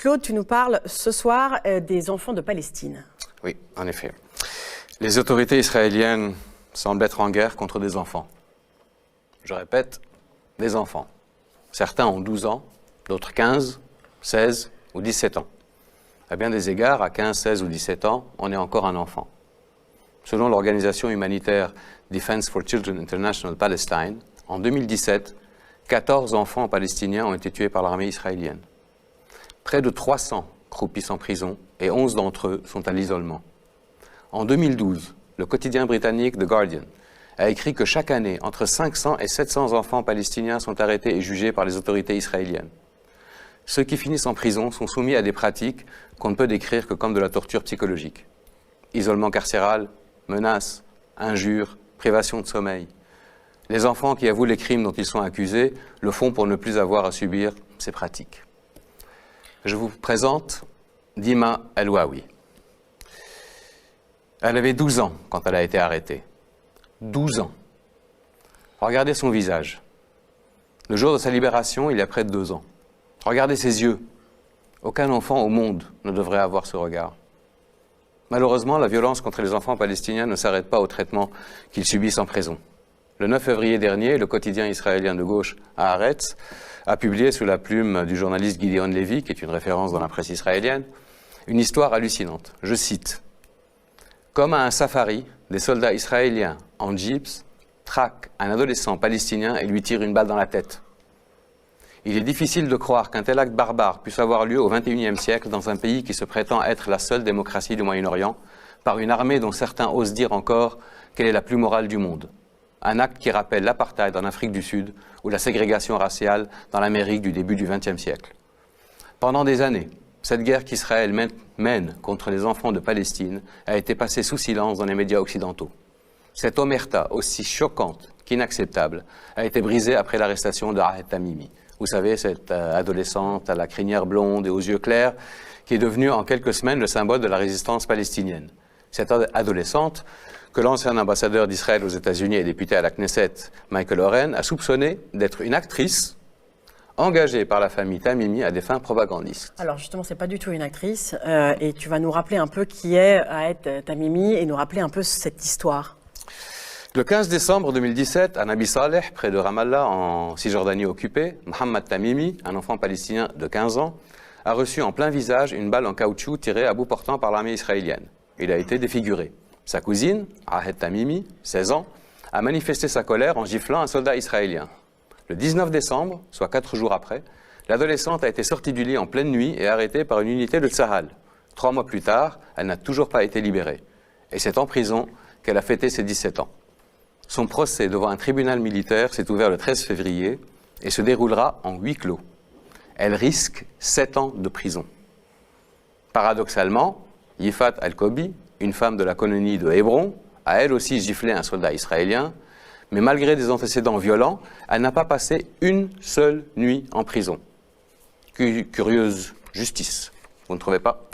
Claude, tu nous parles ce soir des enfants de Palestine. Oui, en effet. Les autorités israéliennes semblent être en guerre contre des enfants. Je répète, des enfants. Certains ont 12 ans, d'autres 15, 16 ou 17 ans. À bien des égards, à 15, 16 ou 17 ans, on est encore un enfant. Selon l'organisation humanitaire Defense for Children International Palestine, en 2017, 14 enfants palestiniens ont été tués par l'armée israélienne. Près de 300 croupissent en prison et 11 d'entre eux sont à l'isolement. En 2012, le quotidien britannique The Guardian a écrit que chaque année, entre 500 et 700 enfants palestiniens sont arrêtés et jugés par les autorités israéliennes. Ceux qui finissent en prison sont soumis à des pratiques qu'on ne peut décrire que comme de la torture psychologique. Isolement carcéral, menaces, injures, privation de sommeil. Les enfants qui avouent les crimes dont ils sont accusés le font pour ne plus avoir à subir ces pratiques. Je vous présente Dima El-Wawi. Elle avait 12 ans quand elle a été arrêtée. 12 ans. Regardez son visage. Le jour de sa libération, il y a près de 2 ans. Regardez ses yeux. Aucun enfant au monde ne devrait avoir ce regard. Malheureusement, la violence contre les enfants palestiniens ne s'arrête pas au traitement qu'ils subissent en prison. Le 9 février dernier, le quotidien israélien de gauche Haaretz a publié sous la plume du journaliste Gideon Levy, qui est une référence dans la presse israélienne, une histoire hallucinante. Je cite. « Comme à un safari, des soldats israéliens en jeeps traquent un adolescent palestinien et lui tirent une balle dans la tête. Il est difficile de croire qu'un tel acte barbare puisse avoir lieu au XXIe siècle dans un pays qui se prétend être la seule démocratie du Moyen-Orient, par une armée dont certains osent dire encore qu'elle est la plus morale du monde. Un acte qui rappelle l'apartheid en Afrique du Sud ou la ségrégation raciale dans l'Amérique du début du XXe siècle. Pendant des années, cette guerre qu'Israël mène contre les enfants de Palestine a été passée sous silence dans les médias occidentaux. Cette omerta, aussi choquante qu'inacceptable, a été brisée après l'arrestation de Ahed Tamimi. Vous savez, cette adolescente à la crinière blonde et aux yeux clairs, qui est devenue en quelques semaines le symbole de la résistance palestinienne. Cette adolescente, que l'ancien ambassadeur d'Israël aux États-Unis et député à la Knesset, Michael Oren, a soupçonné d'être une actrice engagée par la famille Tamimi à des fins propagandistes. Alors justement, c'est pas du tout une actrice, et tu vas nous rappeler un peu qui est Ahed Tamimi et nous rappeler un peu cette histoire. Le 15 décembre 2017, à Nabi Saleh, près de Ramallah, en Cisjordanie occupée, Mohamed Tamimi, un enfant palestinien de 15 ans, a reçu en plein visage une balle en caoutchouc tirée à bout portant par l'armée israélienne. Il a été défiguré. Sa cousine, Ahed Tamimi, 16 ans, a manifesté sa colère en giflant un soldat israélien. Le 19 décembre, soit 4 jours après, l'adolescente a été sortie du lit en pleine nuit et arrêtée par une unité de Tsahal. 3 mois plus tard, elle n'a toujours pas été libérée. Et c'est en prison qu'elle a fêté ses 17 ans. Son procès devant un tribunal militaire s'est ouvert le 13 février et se déroulera en huis clos. Elle risque 7 ans de prison. Paradoxalement, Yifat Al-Kobi, une femme de la colonie de Hébron, a elle aussi giflé un soldat israélien, mais malgré des antécédents violents, elle n'a pas passé une seule nuit en prison. Curieuse justice, vous ne trouvez pas ?